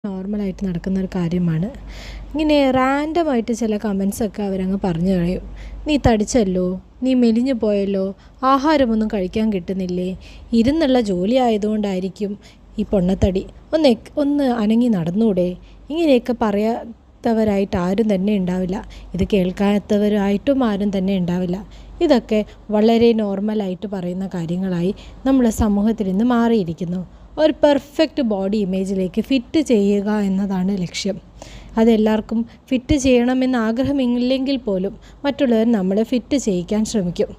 നോർമലായിട്ട് നടക്കുന്നൊരു കാര്യമാണ്. ഇങ്ങനെ റാൻഡമായിട്ട് ചില കമൻസൊക്കെ അവരങ്ങ് പറഞ്ഞു കളയും. നീ തടിച്ചല്ലോ, നീ മെലിഞ്ഞു പോയല്ലോ, ആഹാരമൊന്നും കഴിക്കാൻ കിട്ടുന്നില്ലേ, ഇരുന്നുള്ള ജോലി ആയതുകൊണ്ടായിരിക്കും ഈ പൊണ്ണത്തടി, ഒന്ന് അനങ്ങി നടന്നൂടെ, ഇങ്ങനെയൊക്കെ പറയാത്തവരായിട്ട് ആരും തന്നെ ഉണ്ടാവില്ല. ഇത് കേൾക്കാത്തവരായിട്ടും ആരും തന്നെ ഉണ്ടാവില്ല. ഇതൊക്കെ വളരെ നോർമലായിട്ട് പറയുന്ന കാര്യങ്ങളായി നമ്മുടെ സമൂഹത്തിൽ ഇന്ന് മാറിയിരിക്കുന്നു. ഒരു പെർഫെക്റ്റ് ബോഡി ഇമേജിലേക്ക് ഫിറ്റ് ചെയ്യുക എന്നതാണ് ലക്ഷ്യം. അതെല്ലാവർക്കും ഫിറ്റ് ചെയ്യണമെന്ന് ആഗ്രഹമില്ലെങ്കിൽ പോലും മറ്റുള്ളവർ നമ്മളെ ഫിറ്റ് ചെയ്യിക്കാൻ ശ്രമിക്കും.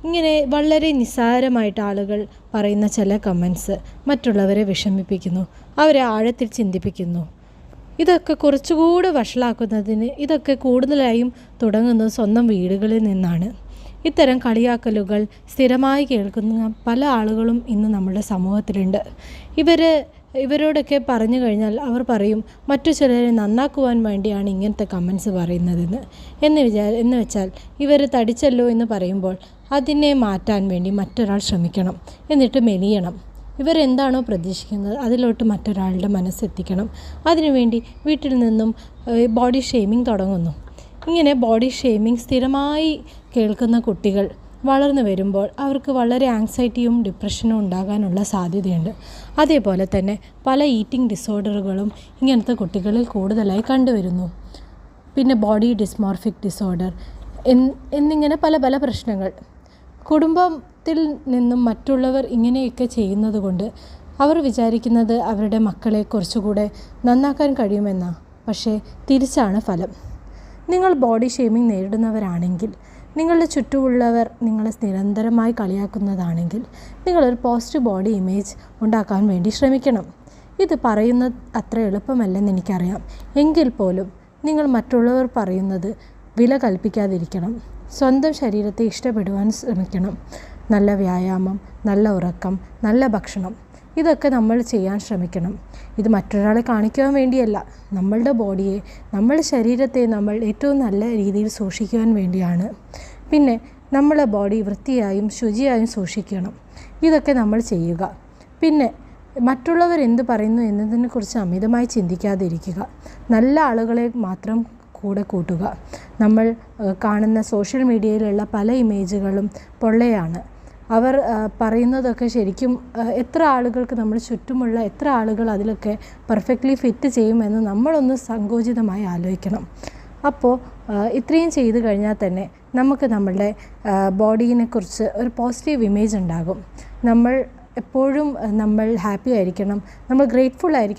ഇങ്ങനെ വളരെ നിസ്സാരമായിട്ട് ആളുകൾ പറയുന്ന ചില കമൻസ് മറ്റുള്ളവരെ വിഷമിപ്പിക്കുന്നു, അവരെ ആഴത്തിൽ ചിന്തിപ്പിക്കുന്നു. ഇതൊക്കെ കുറച്ചുകൂടി വഷളാക്കുന്നതിന് ഇതൊക്കെ കൂടുതലായും തുടങ്ങുന്നത് സ്വന്തം വീടുകളിൽ നിന്നാണ്. ഇത്തരം കളിയാക്കലുകൾ സ്ഥിരമായി കേൾക്കുന്ന പല ആളുകളും ഇന്ന് നമ്മുടെ സമൂഹത്തിലുണ്ട്. ഇവരോടൊക്കെ പറഞ്ഞു കഴിഞ്ഞാൽ അവർ പറയും മറ്റു ചിലരെ നന്നാക്കുവാൻ വേണ്ടിയാണ് ഇങ്ങനത്തെ കമൻസ് പറയുന്നതെന്ന്. എന്ന് വെച്ചാൽ ഇവർ തടിച്ചല്ലോ എന്ന് പറയുമ്പോൾ അതിനെ മാറ്റാൻ വേണ്ടി മറ്റൊരാൾ ശ്രമിക്കണം, എന്നിട്ട് മെലിയണം. ഇവരെന്താണോ പ്രതീക്ഷിക്കുന്നത് അതിലോട്ട് മറ്റൊരാളുടെ മനസ്സെത്തിക്കണം. അതിനുവേണ്ടി വീട്ടിൽ നിന്നും ബോഡി ഷെയ്മിങ് തുടങ്ങുന്നു. ഇങ്ങനെ ബോഡി ഷെയ്മിങ് സ്ഥിരമായി കേൾക്കുന്ന കുട്ടികൾ വളർന്നു വരുമ്പോൾ അവർക്ക് വളരെ ആങ്സൈറ്റിയും ഡിപ്രഷനും ഉണ്ടാകാനുള്ള സാധ്യതയുണ്ട്. അതേപോലെ തന്നെ പല ഈറ്റിംഗ് ഡിസോർഡറുകളും ഇങ്ങനത്തെ കുട്ടികളിൽ കൂടുതലായി കണ്ടുവരുന്നു. പിന്നെ ബോഡി ഡിസ്മോർഫിക് ഡിസോർഡർ എന്നിങ്ങനെ പല പല പ്രശ്നങ്ങൾ. കുടുംബത്തിൽ നിന്നും മറ്റുള്ളവർ ഇങ്ങനെയൊക്കെ ചെയ്യുന്നത് കൊണ്ട് അവർ വിചാരിക്കുന്നത് അവരുടെ മക്കളെ കുറച്ചുകൂടെ നന്നാക്കാൻ കഴിയുമെന്നാണ്. പക്ഷേ തിരിച്ചാണ് ഫലം. നിങ്ങൾ ബോഡി ഷെയ്മിങ് നേരിടുന്നവരാണെങ്കിൽ, നിങ്ങളുടെ ചുറ്റുമുള്ളവർ നിങ്ങളെ നിരന്തരമായി കളിയാക്കുന്നതാണെങ്കിൽ, നിങ്ങളൊരു പോസിറ്റീവ് ബോഡി ഇമേജ് ഉണ്ടാക്കാൻ വേണ്ടി ശ്രമിക്കണം. ഇത് പറയുന്നത് അത്ര എളുപ്പമല്ലെന്ന് എനിക്കറിയാം. എങ്കിൽ പോലും നിങ്ങൾ മറ്റുള്ളവർ പറയുന്നത് വില കൽപ്പിക്കാതിരിക്കണം. സ്വന്തം ശരീരത്തെ ഇഷ്ടപ്പെടുവാൻ ശ്രമിക്കണം. നല്ല വ്യായാമം, നല്ല ഉറക്കം, നല്ല ഭക്ഷണം, ഇതൊക്കെ നമ്മൾ ചെയ്യാൻ ശ്രമിക്കണം. ഇത് മറ്റൊരാളെ കാണിക്കുവാൻ വേണ്ടിയല്ല, നമ്മളുടെ ബോഡിയെ, നമ്മളുടെ ശരീരത്തെ നമ്മൾ ഏറ്റവും നല്ല രീതിയിൽ സൂക്ഷിക്കുവാൻ വേണ്ടിയാണ്. പിന്നെ നമ്മളെ ബോഡി വൃത്തിയായും ശുചിയായും സൂക്ഷിക്കണം. ഇതൊക്കെ നമ്മൾ ചെയ്യുക. പിന്നെ മറ്റുള്ളവർ എന്ത് പറയുന്നു എന്നതിനെക്കുറിച്ച് അമിതമായി ചിന്തിക്കാതിരിക്കുക. നല്ല ആളുകളെ മാത്രം കൂടെ കൂട്ടുക. നമ്മൾ കാണുന്ന സോഷ്യൽ മീഡിയയിലുള്ള പല ഇമേജുകളും പൊള്ളയാണ്. അവർ പറയുന്നതൊക്കെ ശരിക്കും എത്ര ആളുകൾക്ക്, നമ്മൾ ചുറ്റുമുള്ള എത്ര ആളുകൾ അതിലൊക്കെ പെർഫെക്റ്റ്ലി ഫിറ്റ് ചെയ്യുമെന്ന് നമ്മളൊന്ന് സങ്കോചിതമായി ആലോചിക്കണം. അപ്പോൾ ഇത്രയും ചെയ്തു കഴിഞ്ഞാൽ തന്നെ നമുക്ക് നമ്മളുടെ ബോഡീനെക്കുറിച്ച് ഒരു പോസിറ്റീവ് ഇമേജ് ഉണ്ടാകും. നമ്മൾ എപ്പോഴും ഹാപ്പി ആയിരിക്കണം, നമ്മൾ ഗ്രേറ്റ്ഫുൾ ആയിരിക്കണം.